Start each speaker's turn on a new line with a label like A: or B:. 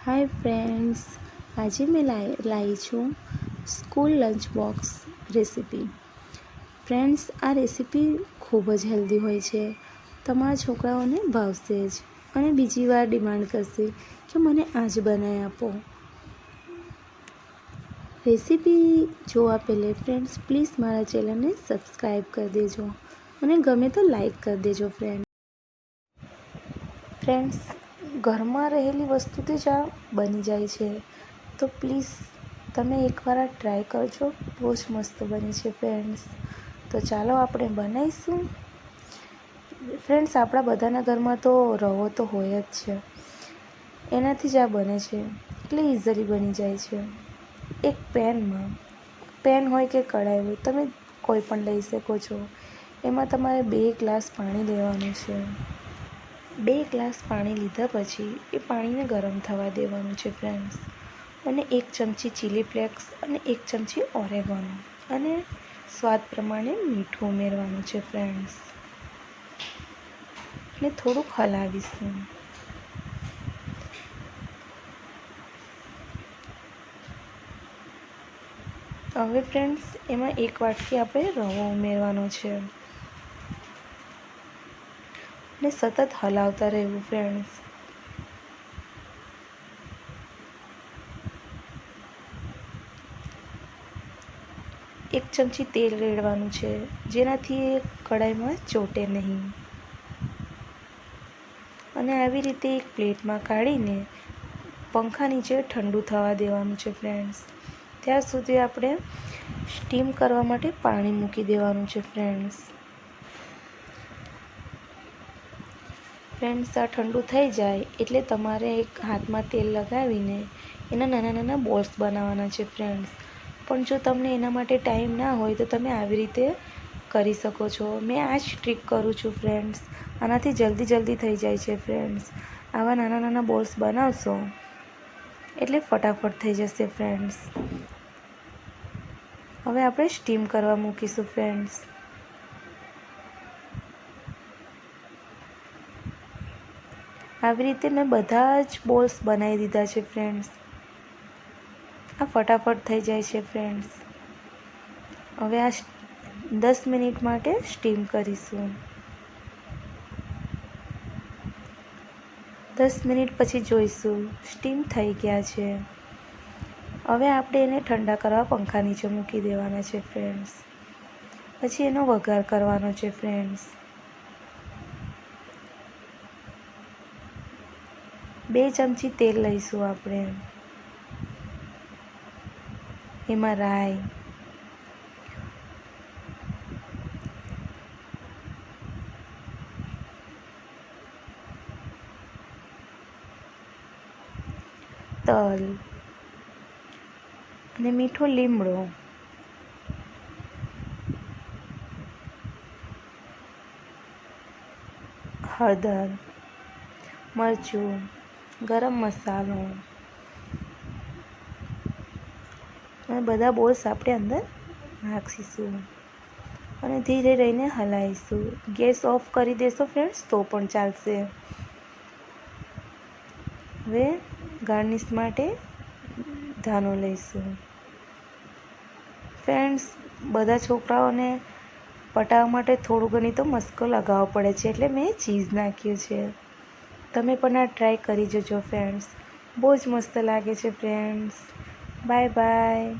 A: Hi friends, આજે મેં લાવી છું school lunch box recipe. Friends, આ રેસીપી ખૂબ જ હેલ્ધી હોય છે. તમારા છોકરાઓને ભાવશે જ અને બીજી વાર ડિમાન્ડ કરશે કે મને આજ બનાવી આપો. રેસીપી જોવા પહેલે ફ્રેન્ડ્સ પ્લીઝ મારા ચેનલને સબસ્ક્રાઈબ કરી દેજો અને ગમે તો લાઈક કરી દેજો. ફ્રેન્ડ્સ, ઘરમાં રહેલી વસ્તુથી જ આ બની જાય છે, તો પ્લીઝ તમે એકવાર આ ટ્રાય કરજો. બહુ જ મસ્ત બને છે ફ્રેન્ડ્સ. તો ચાલો આપણે બનાવીશું. ફ્રેન્ડ્સ, આપણા બધાના ઘરમાં તો રવો તો હોય જ છે, એનાથી જ આ બને છે, એટલે ઇઝીલી બની જાય છે. એક પેન હોય કે કઢાઈ હોય, તમે કોઈ પણ લઈ શકો છો. એમાં તમારે 2 ગ્લાસ પાણી લેવાનું છે. 2 ગ્લાસ પાણી લીધા પછી એ પાણીને ગરમ થવા દેવાનું છે ફ્રેન્ડ્સ. અને 1 ચમચી ચીલી ફ્લેક્સ અને 1 ચમચી ઓરેગાનો અને સ્વાદ પ્રમાણે મીઠું ઉમેરવાનું છે ફ્રેન્ડ્સ. અને થોડુંક હલાવીશું. હવે ફ્રેન્ડ્સ, એમાં 1 વાટકી આપણે રવો ઉમેરવાનો છે અને સતત હલાવતા રહેવું ફ્રેન્ડ્સ. એક ચમચી તેલ રેડવાનું છે, જેનાથી એ કઢાઈમાં ચોટે નહીં. અને આવી રીતે એક પ્લેટમાં કાઢીને પંખા નીચે ઠંડુ થવા દેવાનું છે ફ્રેન્ડ્સ. ત્યાર સુધી આપણે સ્ટીમ કરવા માટે પાણી મૂકી દેવાનું છે ફ્રેન્ડ્સ. ફ્રેન્ડ્સ, આ ઠંડુ થઈ જાય એટલે તમારે એક હાથમાં તેલ લગાવીને એના નાના નાના બોલ્સ બનાવવાના છે ફ્રેન્ડ્સ. પણ જો તમને એના માટે ટાઈમ ના હોય તો તમે આવી રીતે કરી શકો છો. મેં આ જ ટ્રીક કરું છું ફ્રેન્ડ્સ. આનાથી જલ્દી થઈ જાય છે ફ્રેન્ડ્સ. આવા નાના નાના બોલ્સ બનાવશો એટલે ફટાફટ થઈ જશે ફ્રેન્ડ્સ. હવે આપણે સ્ટીમ કરવા મૂકીશું ફ્રેન્ડ્સ. આવી રીતે મેં બધા જ બોલ્સ બનાવી દીધા છે ફ્રેન્ડ્સ. આ ફટાફટ થઈ જાય છે ફ્રેન્ડ્સ. હવે આ 10 મિનિટ માટે સ્ટીમ કરીશું. 10 મિનિટ પછી જોઈશું, સ્ટીમ થઈ ગયા છે. હવે આપણે એને ઠંડા કરવા પંખા નીચે મૂકી દેવાના છે ફ્રેન્ડ્સ. પછી એનો વઘાર કરવાનો છે ફ્રેન્ડ્સ. 2 ચમચી તેલ લઈશું આપણે. એમાં રાઈ, તલ અને મીઠો લીમડો, હળદર, મરચું, ગરમ મસાલો અને બધા બોલ્સ આપણે અંદર નાખીશું અને ધીરે રહીને હલાવીશું. ગેસ ઓફ કરી દેશો ફ્રેન્ડ્સ તો પણ ચાલશે. હવે ગાર્નિશ માટે ધાનો લઈશું. ફ્રેન્ડ્સ, બધા છોકરાઓને પટાવવા માટે થોડું ઘણી તો મસ્કો લગાવવો પડે છે, એટલે મેં ચીઝ નાખ્યું છે. તમે પણ આ ટ્રાય કરી જજો ફ્રેન્ડ્સ. બહુ જ મસ્ત લાગે છે ફ્રેન્ડ્સ. Bye bye.